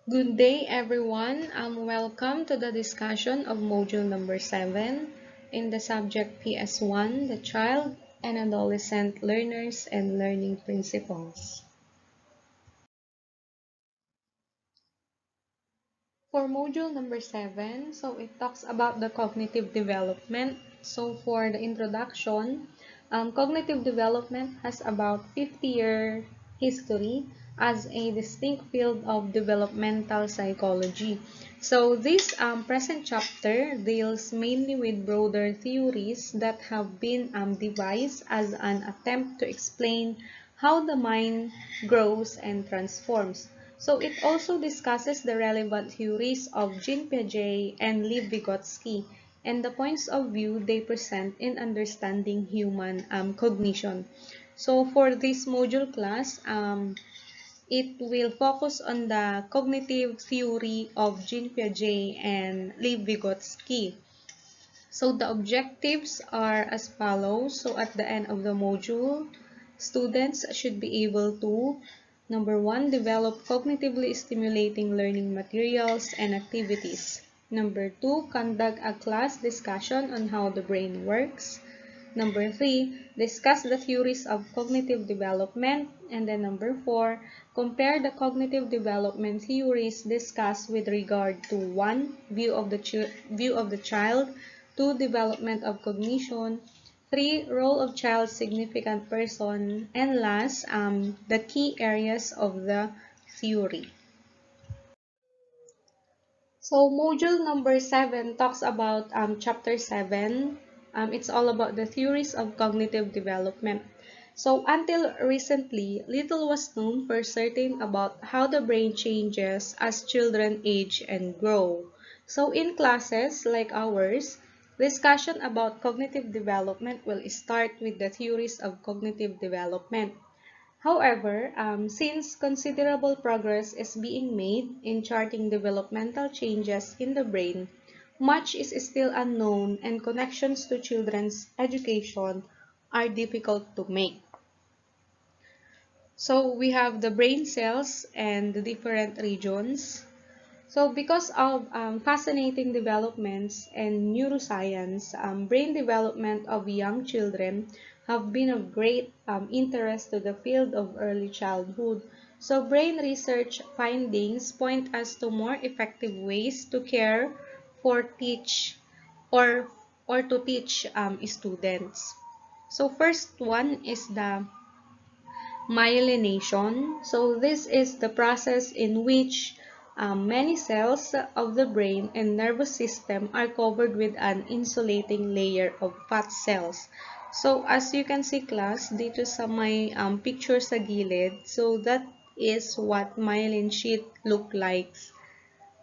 Good day, everyone. Welcome to the discussion of module number 7 in the subject PS1, the child and adolescent learners and learning principles. For module number 7, so it talks about the cognitive development. So for the introduction, cognitive development has about 50-year history as a distinct field of developmental psychology. So this present chapter deals mainly with broader theories that have been devised as an attempt to explain how the mind grows and transforms. So it also discusses the relevant theories of Jean Piaget and Liv Vygotsky and the points of view they present in understanding human cognition. So for this module class, it will focus on the cognitive theory of Jean Piaget and Liv Vygotsky. So the objectives are as follows. So at the end of the module, students should be able to, number 1, develop cognitively stimulating learning materials and activities. Number 2, conduct a class discussion on how the brain works. Number 3, discuss the theories of cognitive development. And then number 4, compare the cognitive development theories discussed with regard to 1, view of the child, 2, development of cognition, 3, role of child significant person, and last, the key areas of the theory. So module number 7 talks about chapter 7. It's all about the theories of cognitive development. So until recently, little was known for certain about how the brain changes as children age and grow. So in classes like ours, discussion about cognitive development will start with the theories of cognitive development. However, since considerable progress is being made in charting developmental changes in the brain, much is still unknown and connections to children's education are difficult to make. So we have the brain cells and the different regions. So because of fascinating developments in neuroscience, brain development of young children have been of great interest to the field of early childhood. So brain research findings point us to more effective ways to care for teach or to teach students. So first one is the myelination. So this is the process in which many cells of the brain and nervous system are covered with an insulating layer of fat cells. So as you can see class, dito sa may picture sa gilid, so that is what myelin sheet look like.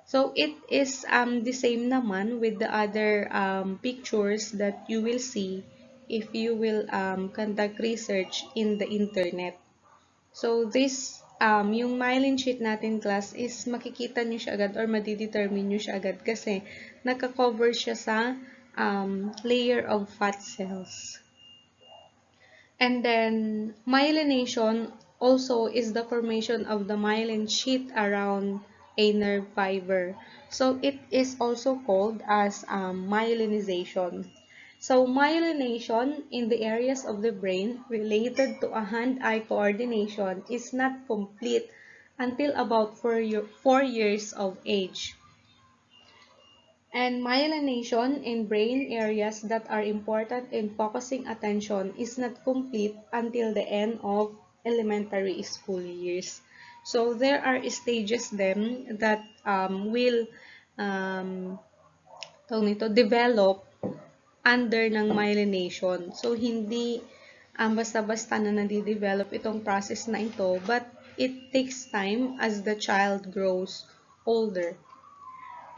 So it is the same naman with the other pictures that you will see if you will conduct research in the internet. So this, yung myelin sheet natin class is makikita nyo siya agad or madidetermine nyo siya agad kasi nagka-cover siya sa layer of fat cells. And then myelination also is the formation of the myelin sheet around a nerve fiber. So it is also called as myelinization. So myelination in the areas of the brain related to a hand-eye coordination is not complete until about 4 years of age. And myelination in brain areas that are important in focusing attention is not complete until the end of elementary school years. So there are stages then that will um, develop under ng myelination. So, hindi basta-basta na nade-develop itong process na ito, but it takes time as the child grows older.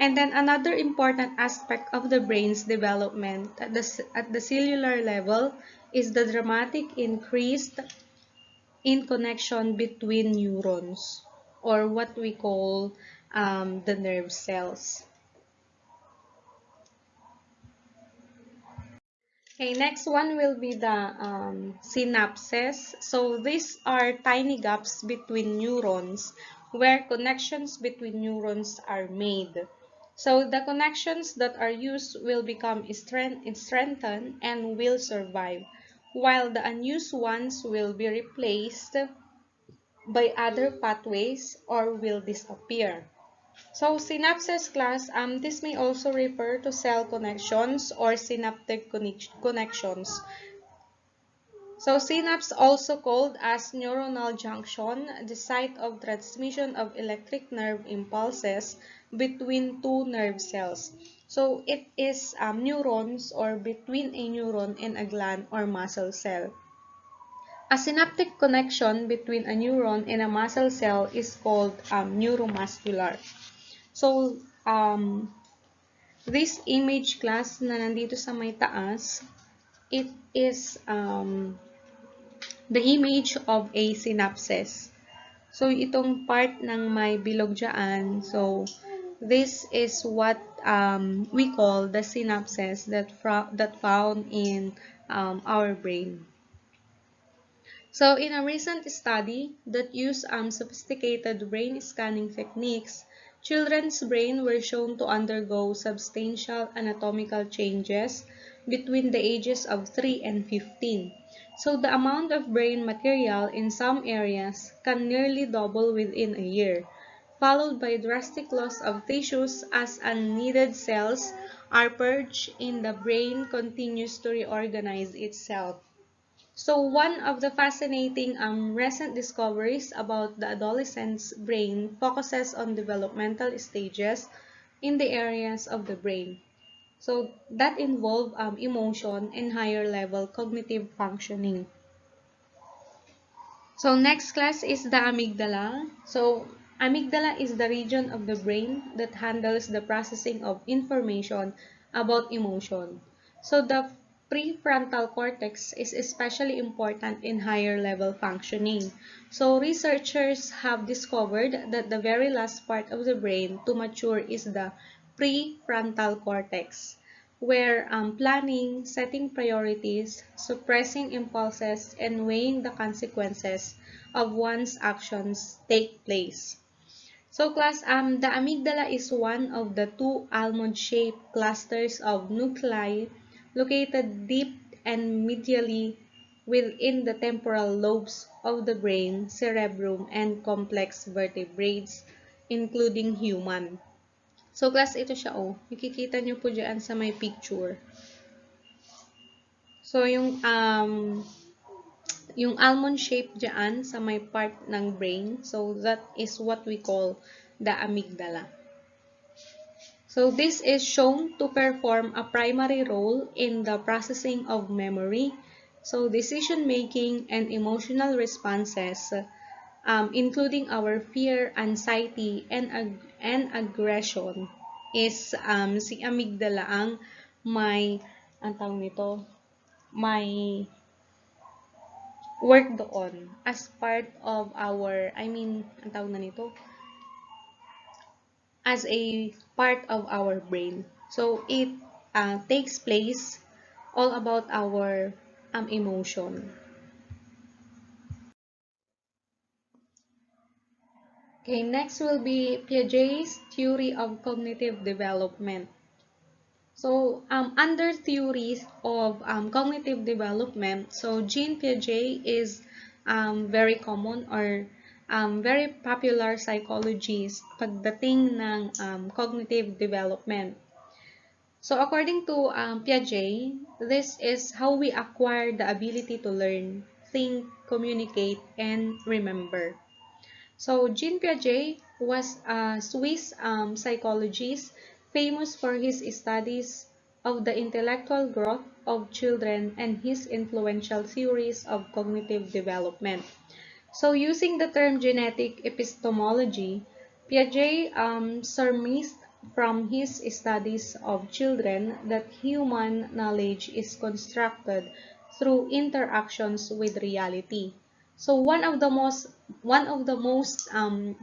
And then another important aspect of the brain's development at the cellular level is the dramatic increase in connection between neurons, or what we call the nerve cells. Okay, next one will be the synapses. So these are tiny gaps between neurons where connections between neurons are made. So the connections that are used will become strengthened and will survive, while the unused ones will be replaced by other pathways or will disappear. So synapses class, this may also refer to cell connections or synaptic connections. So synapse, also called as neuronal junction, the site of transmission of electric nerve impulses between two nerve cells. So it is neurons or between a neuron and a gland or muscle cell. A synaptic connection between a neuron and a muscle cell is called neuromuscular. So this image class na nandito sa may taas, it is the image of a synapses. So, itong part ng may bilog dyan, so, this is what we call the synapses that found in our brain. So, in a recent study that used sophisticated brain scanning techniques, children's brains were shown to undergo substantial anatomical changes between the ages of 3 and 15. So, the amount of brain material in some areas can nearly double within a year, followed by drastic loss of tissues as unneeded cells are purged and the brain continues to reorganize itself. So one of the fascinating recent discoveries about the adolescent's brain focuses on developmental stages in the areas of the brain. So that involve emotion and higher level cognitive functioning. So next class is the amygdala. So amygdala is the region of the brain that handles the processing of information about emotion. So the prefrontal cortex is especially important in higher level functioning. So researchers have discovered that the very last part of the brain to mature is the prefrontal cortex, where planning, setting priorities, suppressing impulses, and weighing the consequences of one's actions take place. So class, the amygdala is one of the two almond-shaped clusters of nuclei located deep and medially within the temporal lobes of the brain, cerebrum, and complex vertebrates, including human. So class, ito siya oh. Makikita nyo po dyan sa may picture. So yung almond shape dyan sa may part ng brain, so that is what we call the amygdala. So this is shown to perform a primary role in the processing of memory, so decision making and emotional responses, including our fear, anxiety, and aggression, is si amygdala ang ang tawag nito, may work doon as part of our, ang tawag na nito, as a part of our brain. So it takes place all about our emotion. Okay, next will be Piaget's theory of cognitive development. So, under theories of cognitive development, so Jean Piaget is very common or very popular psychologist pagdating ng cognitive development. So, according to Piaget, this is how we acquire the ability to learn, think, communicate, and remember. So, Jean Piaget was a Swiss psychologist famous for his studies of the intellectual growth of children and his influential theories of cognitive development. So, using the term genetic epistemology, Piaget surmised from his studies of children that human knowledge is constructed through interactions with reality. So one of the most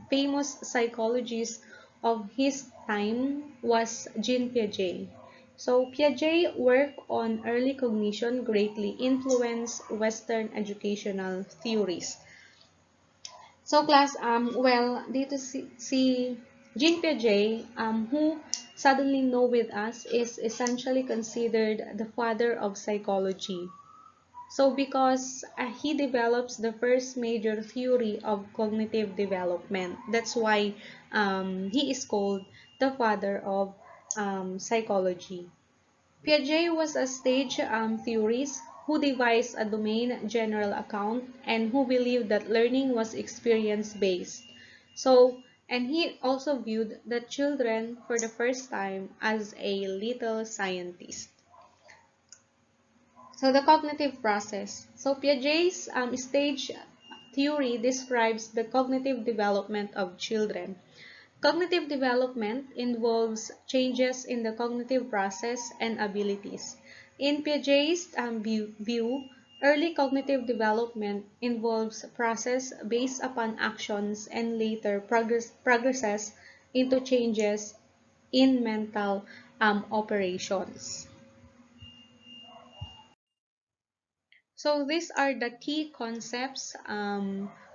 famous psychologists of his time was Jean Piaget. So Piaget work on early cognition greatly influenced Western educational theories. So class, well, dito si Jean Piaget, who suddenly know with us, is essentially considered the father of psychology. So because he develops the first major theory of cognitive development, that's why he is called the father of psychology. Piaget was a stage theorist who devised a domain general account and who believed that learning was experience-based. So, and he also viewed the children for the first time as a little scientist. So the cognitive process. So Piaget's stage theory describes the cognitive development of children. Cognitive development involves changes in the cognitive process and abilities. In Piaget's view, early cognitive development involves process based upon actions and later progresses into changes in mental operations. So these are the key concepts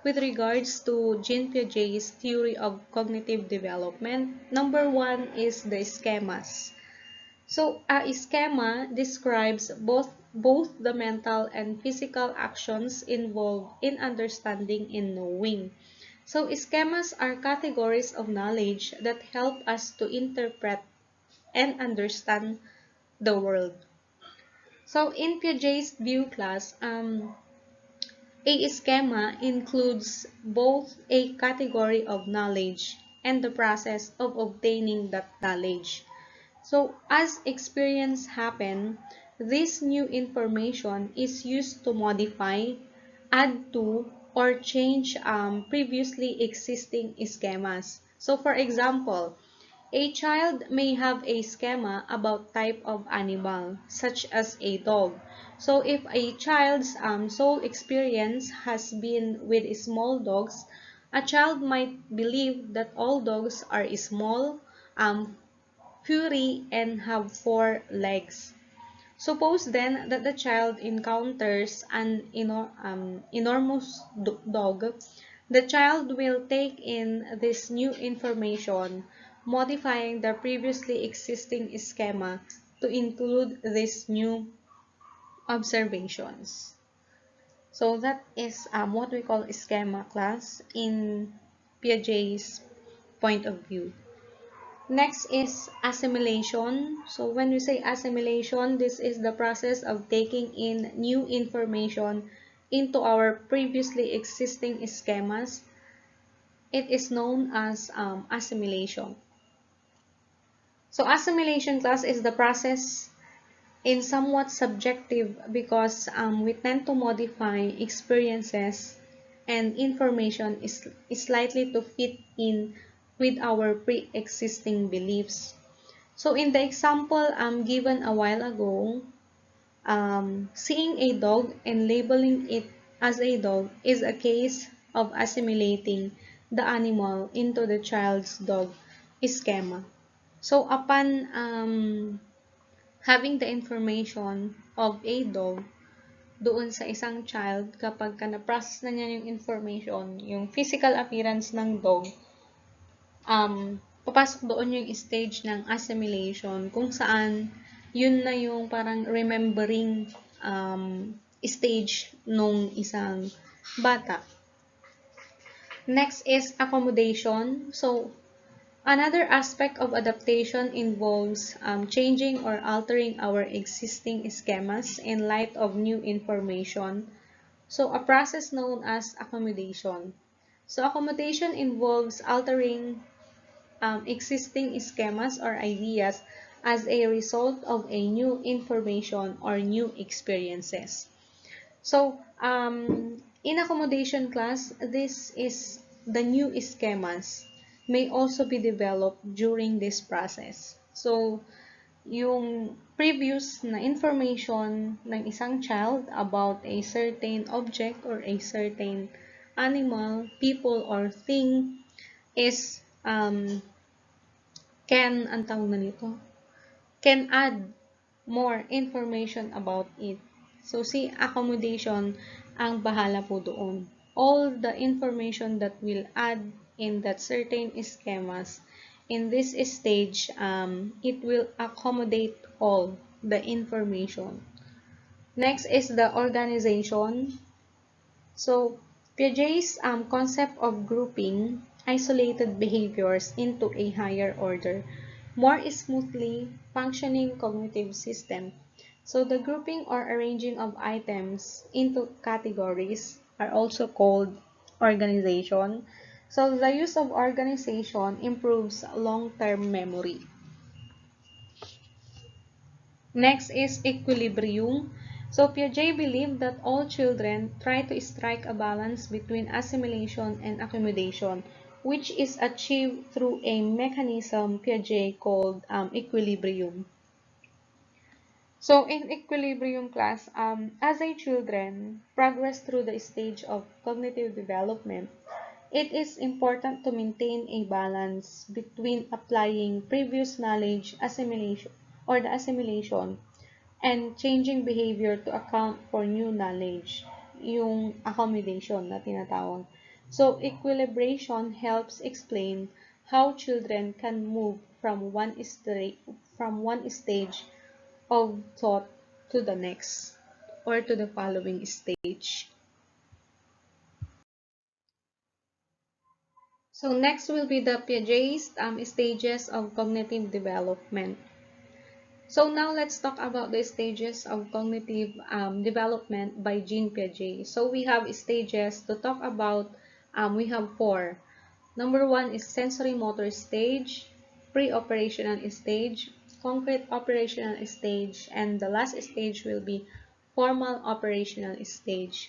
with regards to Jean Piaget's theory of cognitive development. Number one is the schemas. So a schema describes both the mental and physical actions involved in understanding and knowing. So schemas are categories of knowledge that help us to interpret and understand the world. So in Piaget's view class, a schema includes both a category of knowledge and the process of obtaining that knowledge. So, as experience happen, this new information is used to modify, add to, or change previously existing schemas. So, for example, a child may have a schema about type of animal, such as a dog. So if a child's sole experience has been with small dogs, a child might believe that all dogs are small, furry, and have four legs. Suppose then that the child encounters an enormous dog. The child will take in this new information, modifying the previously existing schema to include these new observations. So that is what we call schema class in Piaget's point of view. Next is assimilation. So when we say assimilation, this is the process of taking in new information into our previously existing schemas. It is known as assimilation. So assimilation class is the process in somewhat subjective because we tend to modify experiences and information is likely to fit in with our pre-existing beliefs. So in the example given a while ago, seeing a dog and labeling it as a dog is a case of assimilating the animal into the child's dog schema. So upon having the information of a dog doon sa isang child, kapag ka na-process na niya yung information, yung physical appearance ng dog, papasok doon yung stage ng assimilation kung saan yun na yung parang remembering stage nung isang bata. Next is accommodation. So, another aspect of adaptation involves changing or altering our existing schemas in light of new information. So, a process known as accommodation. So, accommodation involves altering existing schemas or ideas as a result of a new information or new experiences. So, in accommodation class, this is the new schemas may also be developed during this process. So, yung previous na information ng isang child about a certain object or a certain animal, people, or thing is ang tawag na nito, can add more information about it. So, si accommodation ang bahala po doon. All the information that will add in that certain schemas, in this stage, it will accommodate all the information. Next is the organization. So, Piaget's concept of grouping isolated behaviors into a higher order, more smoothly functioning cognitive system. So, the grouping or arranging of items into categories are also called organization. So, the use of organization improves long-term memory. Next is equilibrium. So Piaget believed that all children try to strike a balance between assimilation and accommodation, which is achieved through a mechanism Piaget called equilibrium. So in equilibrium class, as a children progress through the stage of cognitive development, it is important to maintain a balance between applying previous knowledge assimilation or the assimilation and changing behavior to account for new knowledge, yung accommodation na tinatawag. So, equilibration helps explain how children can move from one stage of thought to the next or to the following stage. So, next will be the Piaget's stages of cognitive development. So now let's talk about the stages of cognitive development by Jean Piaget. So we have stages to talk about. We have four. Number one is sensory motor stage, pre-operational stage, concrete operational stage, and the last stage will be formal operational stage.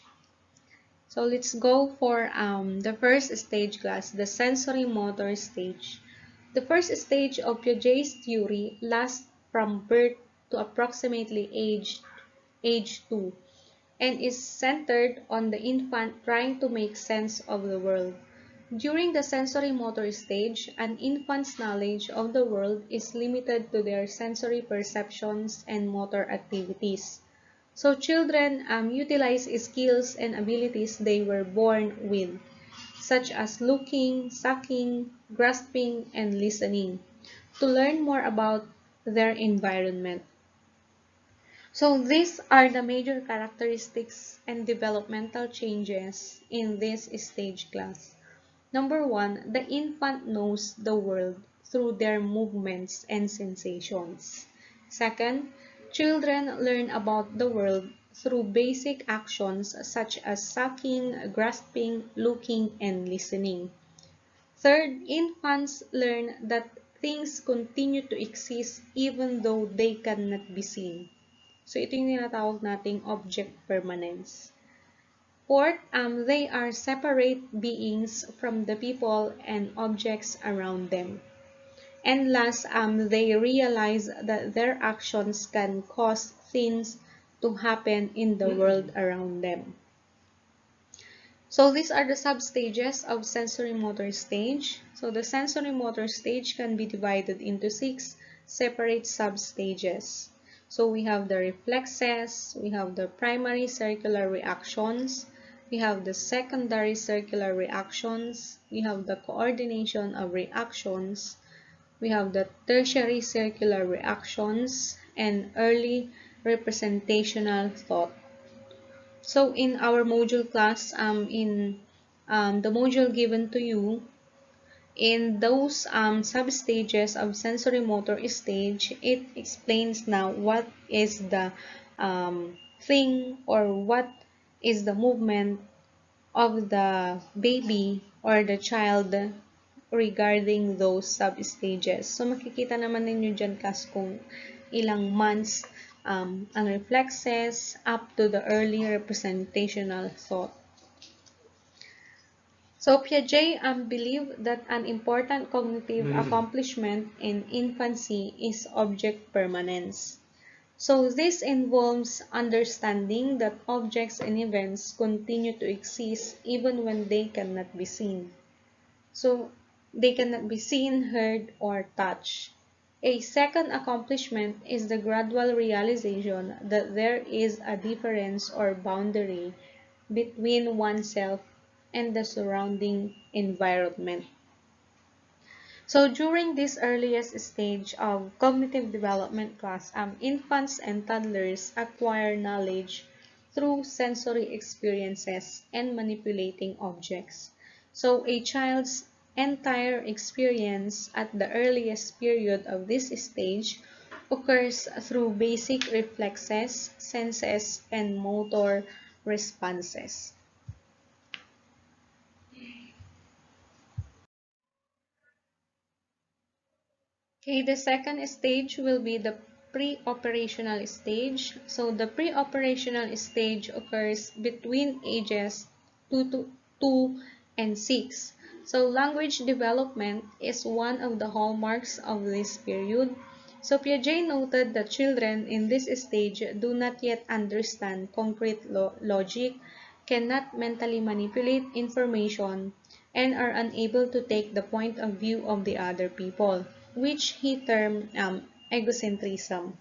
So let's go for the first stage class, the sensory motor stage. The first stage of Piaget's theory lasts from birth to approximately age 2 and is centered on the infant trying to make sense of the world. During the sensory motor stage, an infant's knowledge of the world is limited to their sensory perceptions and motor activities. So children utilize skills and abilities they were born with, such as looking, sucking, grasping, and listening, to learn more about their environment. So these are the major characteristics and developmental changes in this stage class. Number one, the infant knows the world through their movements and sensations. Second, children learn about the world through basic actions such as sucking, grasping, looking, and listening. Third, infants learn that things continue to exist even though they cannot be seen. So, ito yung tinatawag nating object permanence. Fourth, they are separate beings from the people and objects around them. And last, they realize that their actions can cause things to happen in the world around them. So these are the sub-stages of sensory motor stage. So the sensory motor stage can be divided into 6 separate sub-stages. So we have the reflexes, we have the primary circular reactions, we have the secondary circular reactions, we have the coordination of reactions, we have the tertiary circular reactions, and early representational thought. So in our module class, in the module given to you, in those sub-stages of sensory motor stage, it explains now what is the thing or what is the movement of the baby or the child regarding those sub-stages. So, makikita naman ninyo dyan kas kung ilang months ang reflexes up to the early representational thought. So, Piaget believed that an important cognitive accomplishment in infancy is object permanence. So, this involves understanding that objects and events continue to exist even when they cannot be seen. So, they cannot be seen, heard, or touched. A second accomplishment is the gradual realization that there is a difference or boundary between oneself and the surrounding environment. So during this earliest stage of cognitive development class, infants and toddlers acquire knowledge through sensory experiences and manipulating objects. So a child's entire experience at the earliest period of this stage occurs through basic reflexes, senses, and motor responses. Okay, the second stage will be the pre-operational stage. So the pre-operational stage occurs between ages 2 and 6. So language development is one of the hallmarks of this period. So Piaget noted that children in this stage do not yet understand concrete logic, cannot mentally manipulate information, and are unable to take the point of view of the other people, which he termed egocentrism.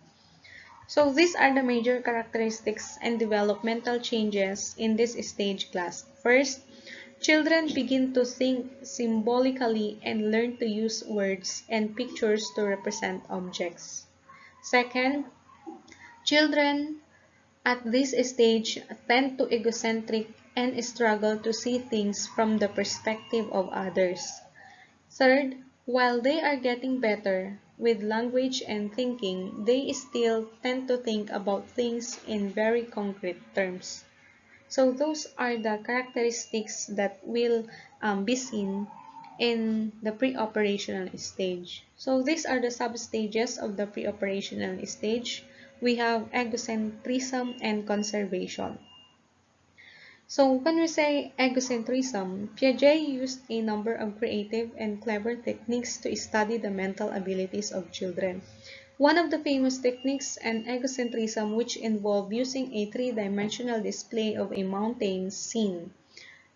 So these are the major characteristics and developmental changes in this stage class. First, children begin to think symbolically and learn to use words and pictures to represent objects. Second, children at this stage tend to egocentric and struggle to see things from the perspective of others. Third, while they are getting better with language and thinking, they still tend to think about things in very concrete terms. So those are the characteristics that will be seen in the pre-operational stage. So these are the sub-stages of the pre-operational stage. We have egocentrism and conservation. So when we say egocentrism, Piaget used a number of creative and clever techniques to study the mental abilities of children. One of the famous techniques is egocentrism, which involved using a three-dimensional display of a mountain scene.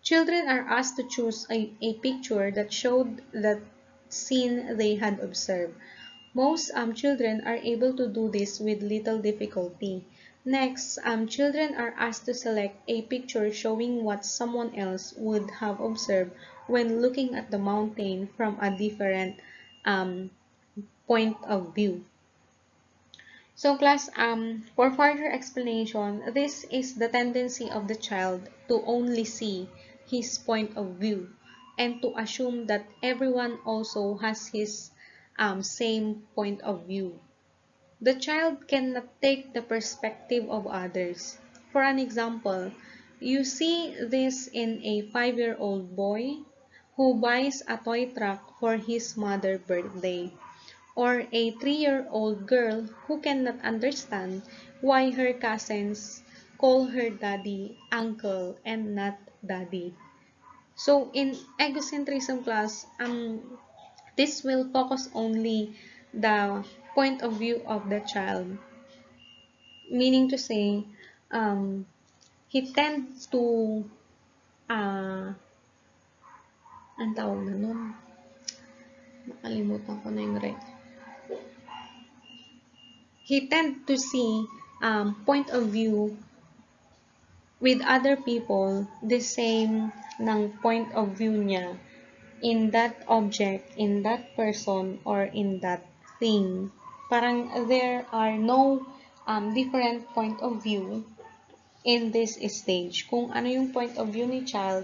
Children are asked to choose a picture that showed the scene they had observed. Most children are able to do this with little difficulty. Next, children are asked to select a picture showing what someone else would have observed when looking at the mountain from a different um, point of view. So class, for further explanation, this is the tendency of the child to only see his point of view and to assume that everyone also has his same point of view. The child cannot take the perspective of others. For an example, you see this in a 5-year-old boy who buys a toy truck for his mother's birthday, or a 3-year-old girl who cannot understand why her cousins call her daddy uncle and not daddy. So in egocentrism class, this will focus only the point of view of the child, meaning to say, um, he tends to, ang tawag na nun, nakalimutan ko na yung he tend to see point of view with other people the same ng point of view niya in that object, in that person, or in that thing. Parang there are no different point of view in this stage. Kung ano yung point of view ni child,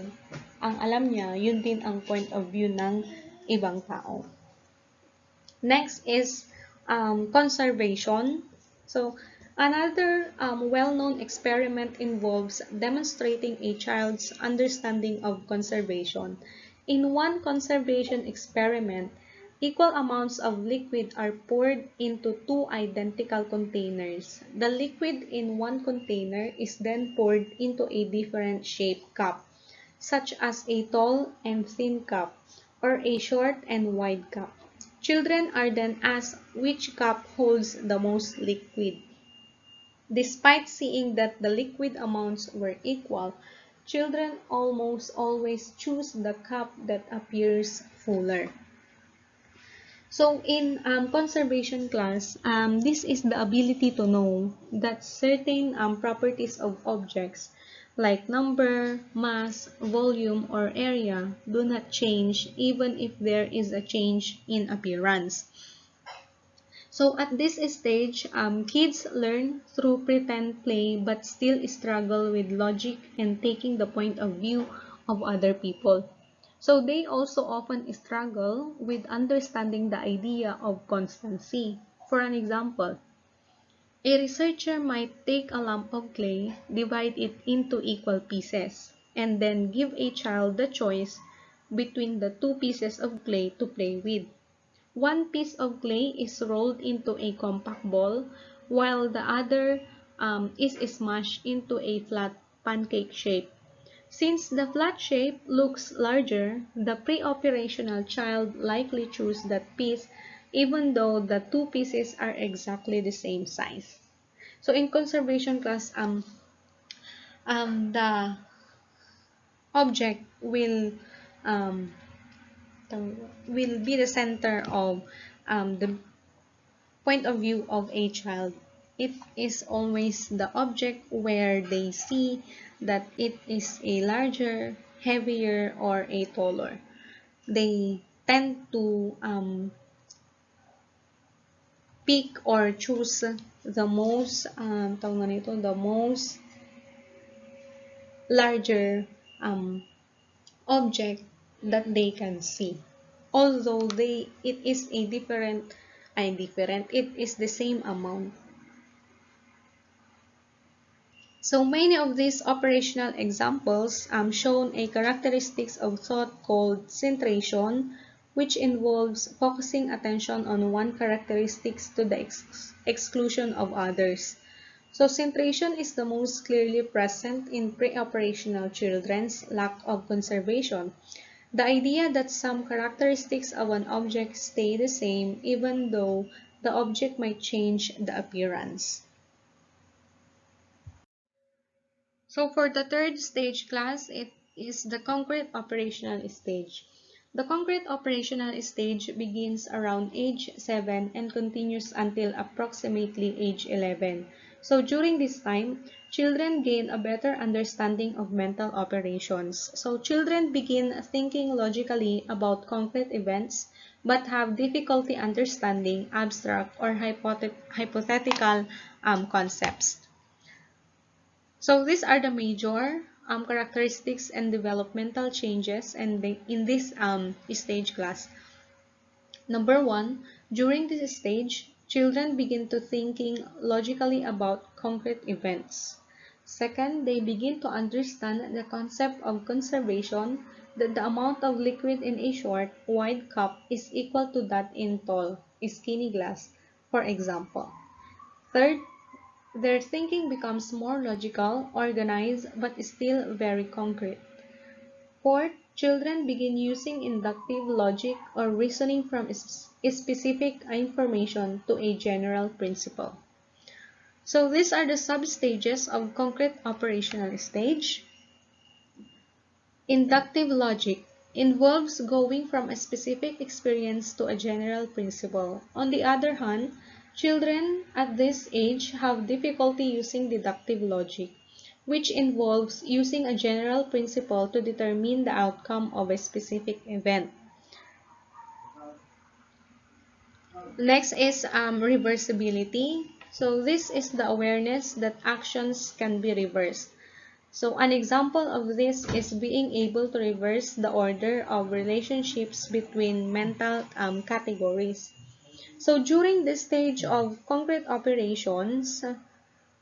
ang alam niya, yun din ang point of view ng ibang tao. Next is conservation. So, another well-known experiment involves demonstrating a child's understanding of conservation. In one conservation experiment, equal amounts of liquid are poured into two identical containers. The liquid in one container is then poured into a different shaped cup, such as a tall and thin cup, or a short and wide cup. Children are then asked which cup holds the most liquid. Despite seeing that the liquid amounts were equal, children almost always choose the cup that appears fuller. So in conservation class, this is the ability to know that certain properties of objects like number, mass, volume, or area do not change even if there is a change in appearance. So at this stage, kids learn through pretend play but still struggle with logic and taking the point of view of other people. So they also often struggle with understanding the idea of constancy. For an example, a researcher might take a lump of clay, divide it into equal pieces, and then give a child the choice between the two pieces of clay to play with. One piece of clay is rolled into a compact ball, while the other is smashed into a flat pancake shape. Since the flat shape looks larger, the pre-operational child likely chooses that piece even though the two pieces are exactly the same size. So in conservation class, the object um, will be the center of the point of view of a child. It is always the object where they see that it is a larger, heavier, or a taller. They tend to pick or choose the most, the most larger object that they can see. Although it is a it is the same amount. So many of these operational examples shown a characteristics of thought called centration, which involves focusing attention on one characteristics to the exclusion of others. So centration is the most clearly present in pre-operational children's lack of conservation. The idea that some characteristics of an object stay the same even though the object might change the appearance. So for the third stage class, it is the concrete operational stage. The concrete operational stage begins around age 7 and continues until approximately age 11. So during this time, children gain a better understanding of mental operations. So children begin thinking logically about concrete events but have difficulty understanding abstract or hypothetical concepts. So these are the major characteristics and developmental changes in this stage class. Number one, during this stage, children begin to thinking logically about concrete events. Second, they begin to understand the concept of conservation, that the amount of liquid in a short, wide cup is equal to that in tall, skinny glass, for example. Third, their thinking becomes more logical, organized, but still very concrete. Fourth, children begin using inductive logic or reasoning from specific information to a general principle. So these are the sub-stages of concrete operational stage. Inductive logic involves going from a specific experience to a general principle. On the other hand, children at this age have difficulty using deductive logic, which involves using a general principle to determine the outcome of a specific event. Next is reversibility. So this is the awareness that actions can be reversed. So an example of this is being able to reverse the order of relationships between mental categories. So during this stage of concrete operations,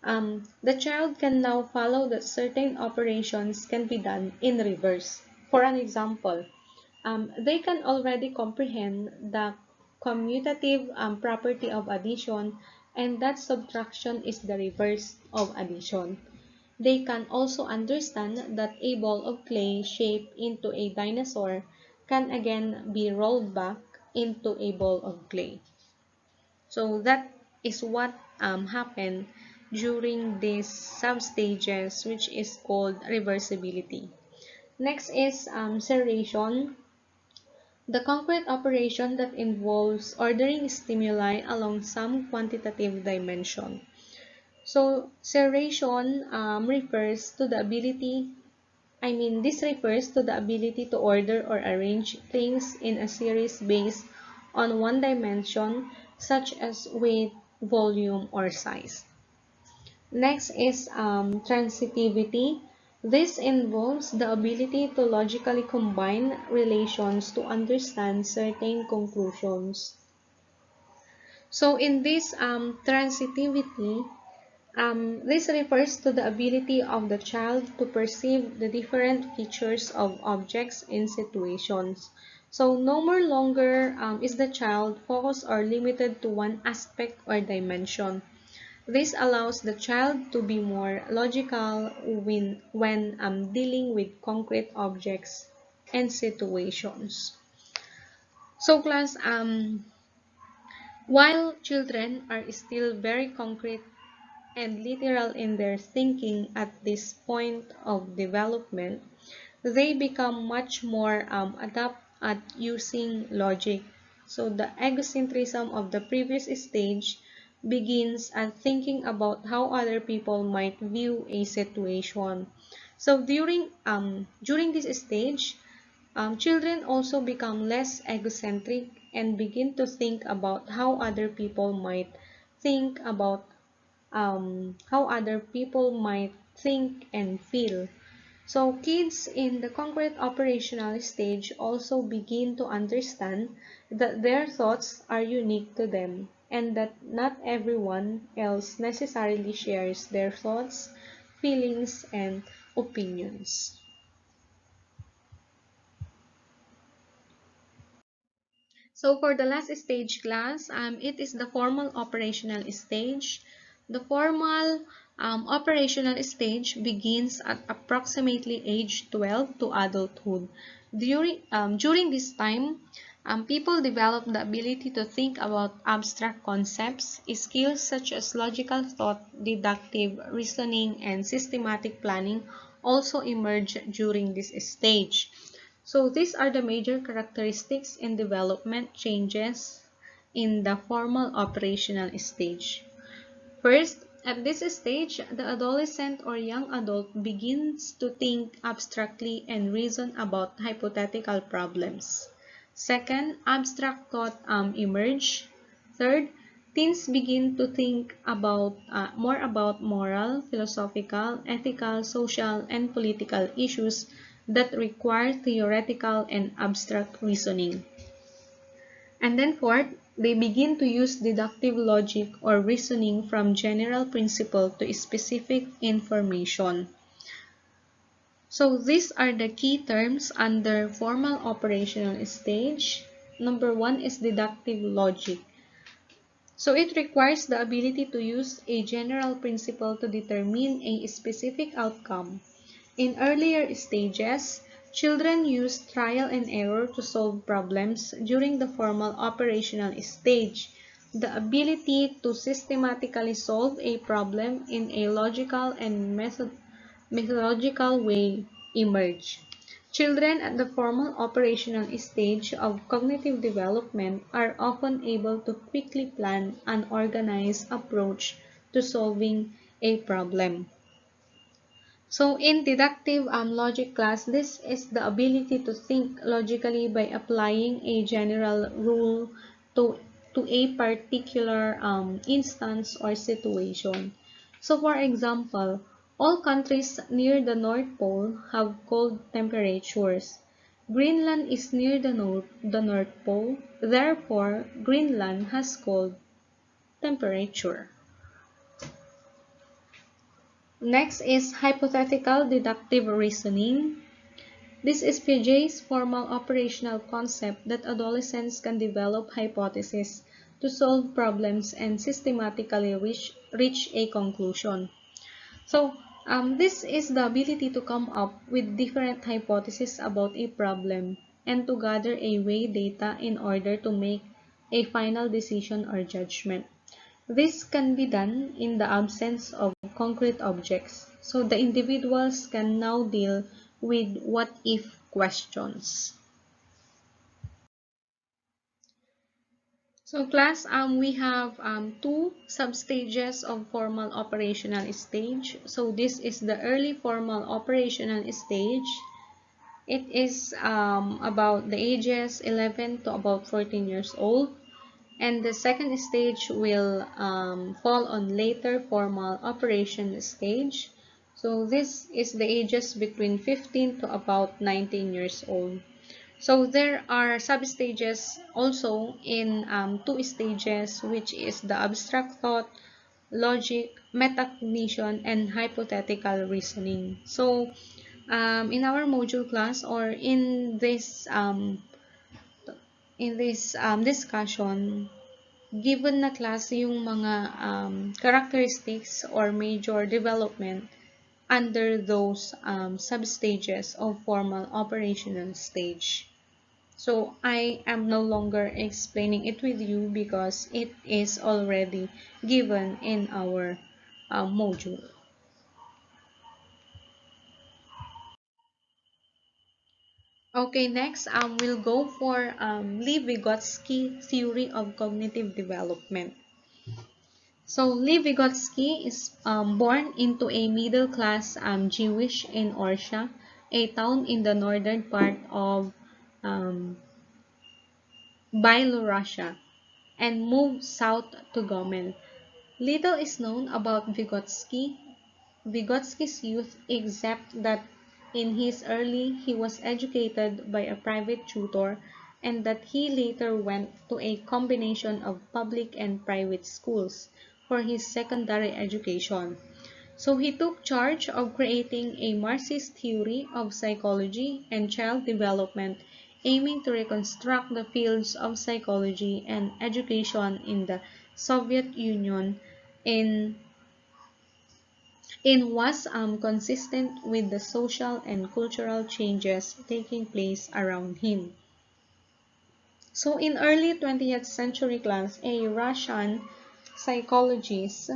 the child can now follow that certain operations can be done in reverse. For an example, they can already comprehend the commutative property of addition and that subtraction is the reverse of addition. They can also understand that a ball of clay shaped into a dinosaur can again be rolled back into a ball of clay. So that is what happened during these substages, which is called reversibility. Next is serration. The concrete operation that involves ordering stimuli along some quantitative dimension. So, serration refers to the ability, this refers to the ability to order or arrange things in a series based on one dimension, such as weight, volume, or size. Next is transitivity. This involves the ability to logically combine relations to understand certain conclusions. So in this transitivity, this refers to the ability of the child to perceive the different features of objects in situations. So no more longer is the child focused or limited to one aspect or dimension. This allows the child to be more logical when dealing with concrete objects and situations. So class, while children are still very concrete and literal in their thinking at this point of development, they become much more adept at using logic. So the egocentrism of the previous stage begins at thinking about how other people might view a situation. So during this stage, children also become less egocentric and begin to think about how other people might think about how other people might think and feel. So kids in the concrete operational stage also begin to understand that their thoughts are unique to them and that not everyone else necessarily shares their thoughts, feelings, and opinions. So for the last stage class, it is the formal operational stage. The formal operational stage begins at approximately age 12 to adulthood. During this time, people develop the ability to think about abstract concepts. Skills such as logical thought, deductive reasoning, and systematic planning also emerge during this stage. So these are the major characteristics and development changes in the formal operational stage. First, at this stage, the adolescent or young adult begins to think abstractly and reason about hypothetical problems. Second, abstract thought emerge. Third, teens begin to think about more about moral, philosophical, ethical, social, and political issues that require theoretical and abstract reasoning. And then fourth, they begin to use deductive logic or reasoning from general principle to specific information. So these are the key terms under formal operational stage. Number one is deductive logic. So it requires the ability to use a general principle to determine a specific outcome. In earlier stages, children use trial and error to solve problems. During the formal operational stage, the ability to systematically solve a problem in a logical and methodological way emerge. Children at the formal operational stage of cognitive development are often able to quickly plan an organized approach to solving a problem. So in deductive logic class, this is the ability to think logically by applying a general rule to, to a particular instance or situation. So for example, all countries near the North Pole have cold temperatures. Greenland is near the North Pole, therefore Greenland has cold temperature. Next is hypothetical deductive reasoning. This is Piaget's formal operational concept that adolescents can develop hypotheses to solve problems and systematically reach a conclusion. So, this is the ability to come up with different hypotheses about a problem and to gather a weigh data in order to make a final decision or judgment. This can be done in the absence of concrete objects, so the individuals can now deal with what-if questions. So class, we have two substages of formal operational stage. So this is the early formal operational stage. It is about the ages 11 to about 14 years old. And the second stage will fall on later formal operation stage. So this is the ages between 15 to about 19 years old. So there are substages also in two stages, which is the abstract thought, logic, metacognition, and hypothetical reasoning. So in our module class, or in this discussion, given na class yung mga characteristics or major development under those substages of formal operational stage. So I am no longer explaining it with you because it is already given in our module. Okay, next we'll go for Liv Vygotsky theory of cognitive development. So Liv Vygotsky is born into a middle-class Jewish in Orsha, a town in the northern part of Byelorussian, and moved south to Gomel. Little is known about Vygotsky's youth, except that in his early he was educated by a private tutor and that he later went to a combination of public and private schools for his secondary education. So he took charge of creating a Marxist theory of psychology and child development, aiming to reconstruct the fields of psychology and education in the Soviet Union in was consistent with the social and cultural changes taking place around him. So in early 20th century class, a Russian psychologist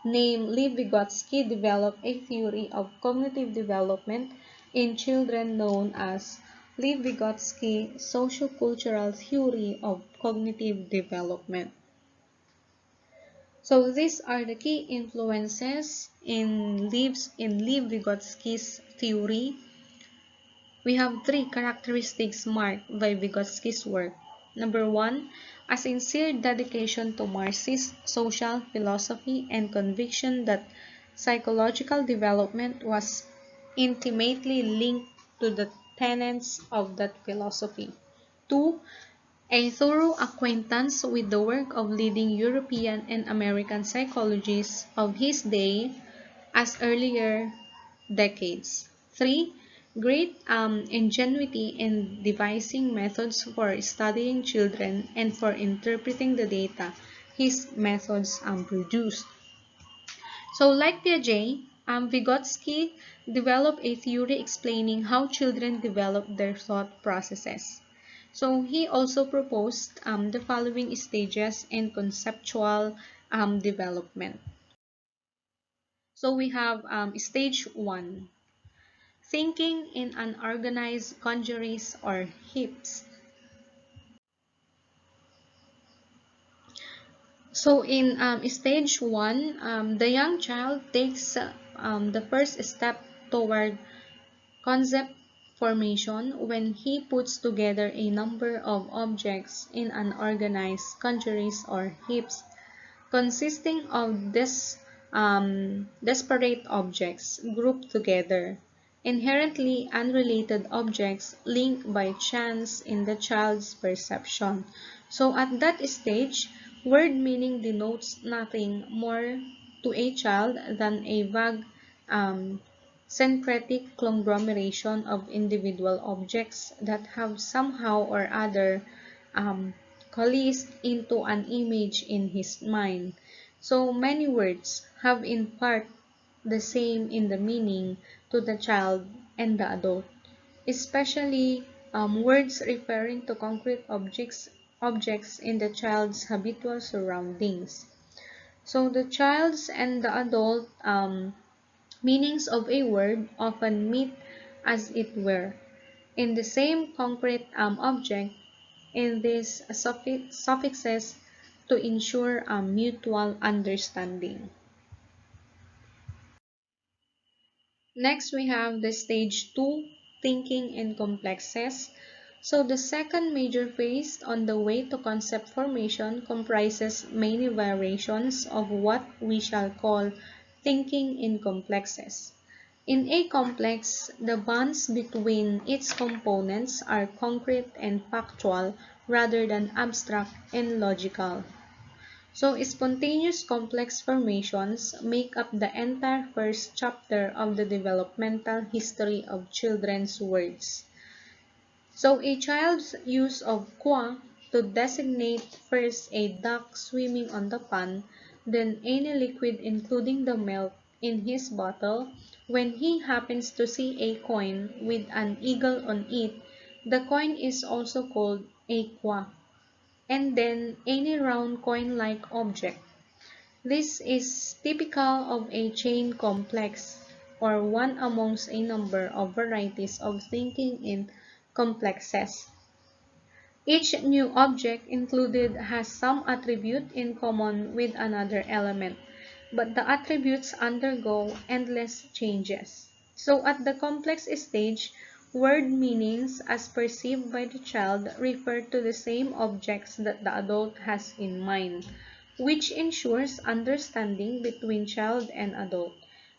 named Liv Vygotsky developed a theory of cognitive development in children known as Liv Vygotsky sociocultural theory of cognitive development. So these are the key influences in Liv Vygotsky's theory. We have three characteristics marked by Vygotsky's work. Number one, a sincere dedication to Marxist social philosophy and conviction that psychological development was intimately linked to the tenets of that philosophy. Two, a thorough acquaintance with the work of leading European and American psychologists of his day as earlier decades. 3. Great ingenuity in devising methods for studying children and for interpreting the data his methods produced. So, like Piaget, Vygotsky developed a theory explaining how children develop their thought processes. So, he also proposed the following stages in conceptual development. So, we have stage 1. Thinking in unorganized conjuries or heaps. So in stage 1, the young child takes the first step toward concept formation when he puts together a number of objects in unorganized conjuries or heaps consisting of disparate objects grouped together, inherently unrelated objects linked by chance in the child's perception. So at that stage, word meaning denotes nothing more to a child than a vague syncretic conglomeration of individual objects that have somehow or other coalesced into an image in his mind. So many words have in part the same in the meaning to the child and the adult, especially words referring to concrete objects in the child's habitual surroundings. So the child's and the adult meanings of a word often meet, as it were, in the same concrete object in these suffixes to ensure a mutual understanding. Next, we have the stage 2, thinking in complexes. So the second major phase on the way to concept formation comprises many variations of what we shall call thinking in complexes. In a complex, the bonds between its components are concrete and factual rather than abstract and logical. So spontaneous complex formations make up the entire first chapter of the developmental history of children's words. So a child's use of qua to designate first a duck swimming on the pond, then any liquid including the milk in his bottle, when he happens to see a coin with an eagle on it, the coin is also called a qua, and then any round coin-like object. This is typical of a chain complex, or one amongst a number of varieties of thinking in complexes. Each new object included has some attribute in common with another element, but the attributes undergo endless changes. So at the complex stage, word meanings as perceived by the child refer to the same objects that the adult has in mind, which ensures understanding between child and adult.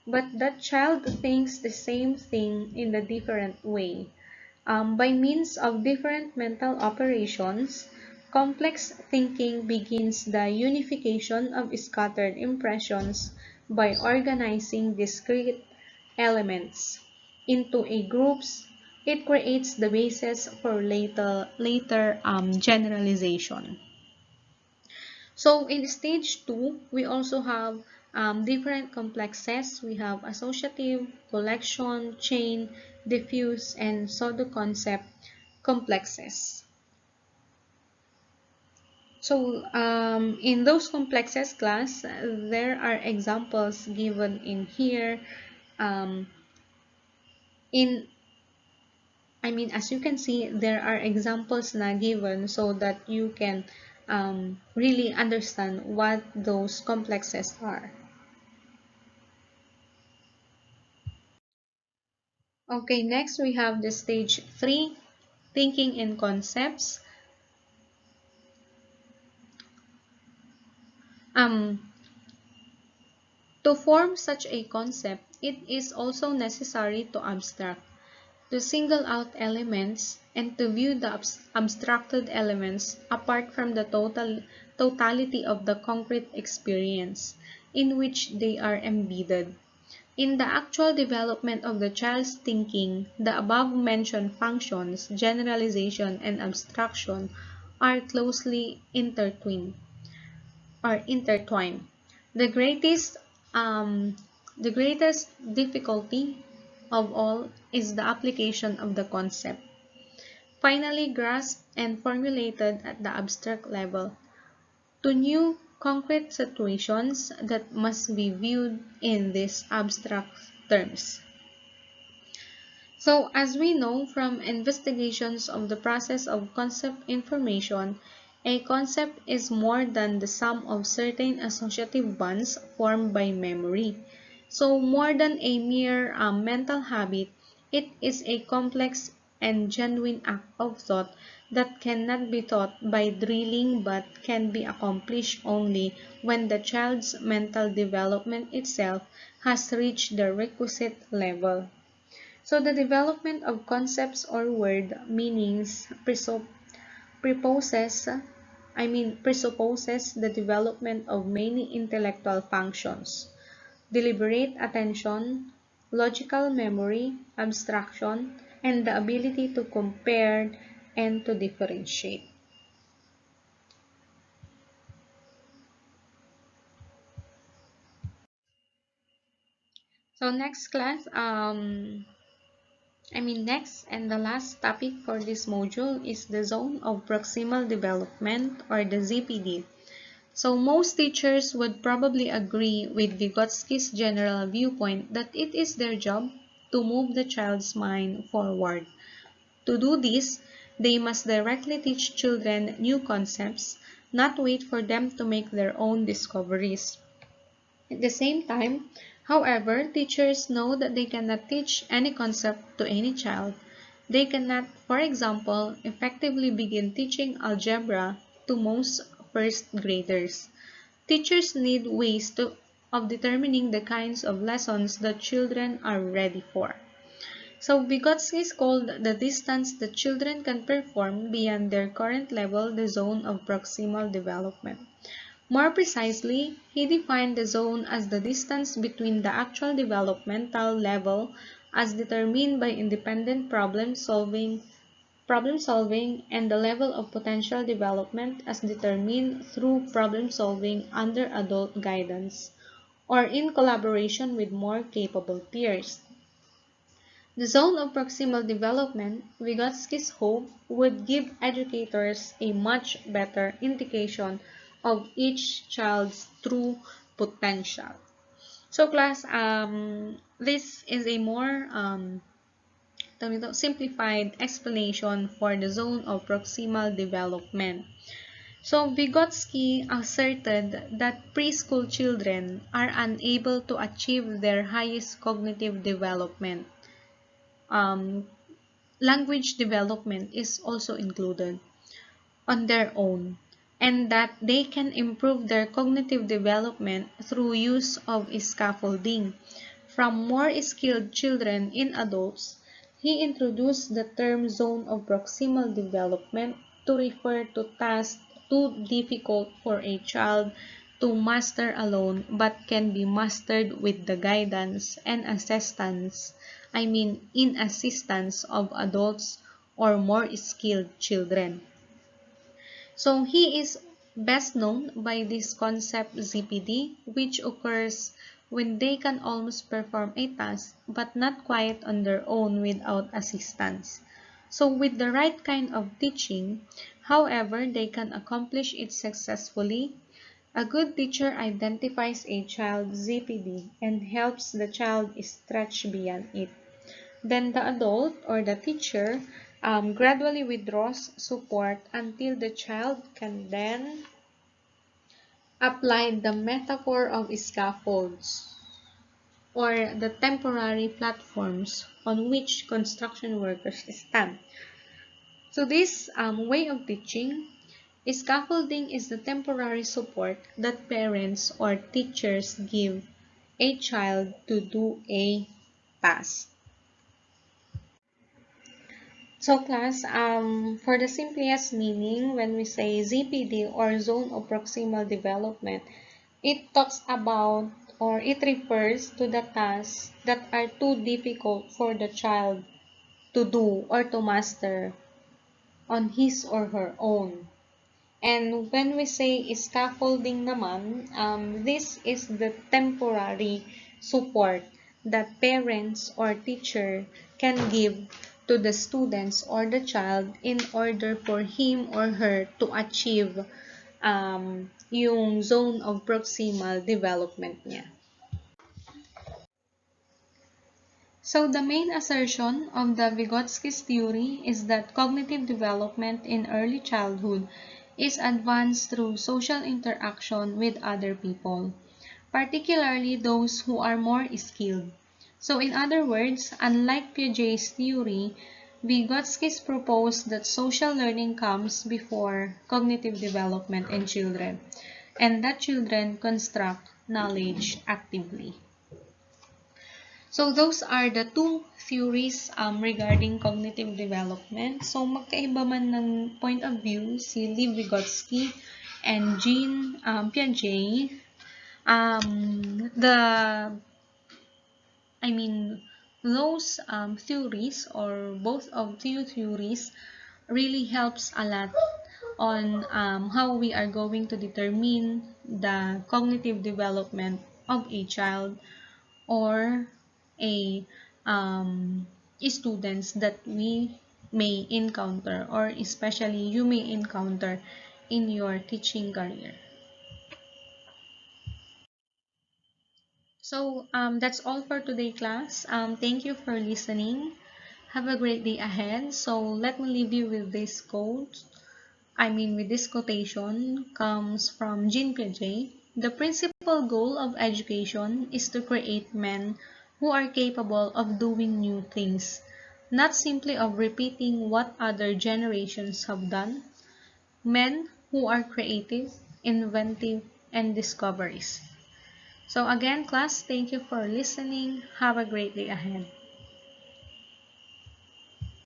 But that child thinks the same thing in a different way. By means of different mental operations, complex thinking begins the unification of scattered impressions by organizing discrete elements into a groups. It creates the basis for later generalization. So in stage 2, we also have different complexes. We have associative, collection, chain, diffuse, and pseudo-concept complexes. So in those complexes class, there are examples given in here. Um, in as you can see, there are examples na given so that you can really understand what those complexes are. Okay, next we have the stage 3, thinking in concepts. Um, to form such a concept, it is also necessary to abstract, to single out elements, and to view the abstracted elements apart from the totality of the concrete experience in which they are embedded. In the actual development of the child's thinking, the above-mentioned functions, generalization and abstraction, are closely intertwined. The greatest, um, the greatest difficulty of all is the application of the concept, finally grasped and formulated at the abstract level, to new concrete situations that must be viewed in these abstract terms. So, as we know from investigations of the process of concept information, a concept is more than the sum of certain associative bonds formed by memory. So, more than a mere mental habit, it is a complex and genuine act of thought that cannot be taught by drilling but can be accomplished only when the child's mental development itself has reached the requisite level. So the development of concepts or word meanings presupposes, presupposes the development of many intellectual functions: deliberate attention, logical memory, abstraction, and the ability to compare and to differentiate. So next class, next and the last topic for this module is the zone of proximal development, or the ZPD. So most teachers would probably agree with Vygotsky's general viewpoint that it is their job to move the child's mind forward. To do this, They must directly teach children new concepts, not wait for them to make their own discoveries. At the same time, however, teachers know that they cannot teach any concept to any child. They cannot, for example, effectively begin teaching algebra to most first graders. Teachers need of determining the kinds of lessons that children are ready for. So Vygotsky called the distance that children can perform beyond their current level the zone of proximal development. More precisely, he defined the zone as the distance between the actual developmental level as determined by independent problem solving and the level of potential development as determined through problem solving under adult guidance or in collaboration with more capable peers. The zone of proximal development, Vygotsky's hope, would give educators a much better indication of each child's true potential. So class, this is a more simplified explanation for the zone of proximal development. So Vygotsky asserted that preschool children are unable to achieve their highest cognitive development. Um, Language development is also included on their own, and that they can improve their cognitive development through use of scaffolding. From more skilled children in adults, he introduced the term zone of proximal development to refer to tasks too difficult for a child to master alone but can be mastered with the guidance and in assistance of adults or more skilled children. So he is best known by this concept ZPD, which occurs when they can almost perform a task but not quite on their own without assistance. So with the right kind of teaching, however, they can accomplish it successfully. A good teacher identifies a child's ZPD and helps the child stretch beyond it. Then the adult or the teacher gradually withdraws support until the child can then apply the metaphor of scaffolds or the temporary platforms on which construction workers stand. So this way of teaching, scaffolding is the temporary support that parents or teachers give a child to do a task. So class, for the simplest meaning, when we say ZPD or Zone of Proximal Development, it talks about or it refers to the tasks that are too difficult for the child to do or to master on his or her own. And when we say scaffolding naman, this is the temporary support that parents or teacher can give to the students or the child in order for him or her to achieve yung zone of proximal development niya. So the main assertion of the Vygotsky's theory is that cognitive development in early childhood is advanced through social interaction with other people, particularly those who are more skilled. So in other words, unlike Piaget's theory, Vygotsky's proposed that social learning comes before cognitive development in children, and that children construct knowledge actively. So those are the two theories regarding cognitive development. So magkaiba man ng point of view si Liv Vygotsky and Jean Piaget. The I mean those theories or both of two theories really helps a lot on how we are going to determine the cognitive development of a child or a students that we may encounter or especially you may encounter in your teaching career. So that's all for today class. Thank you for listening. Have a great day ahead. So let me leave you with this quote. With this quotation comes from Jean Piaget. The principal goal of education is to create men who are capable of doing new things, not simply of repeating what other generations have done. Men who are creative, inventive, and discoveries. So again, class, thank you for listening. Have a great day ahead.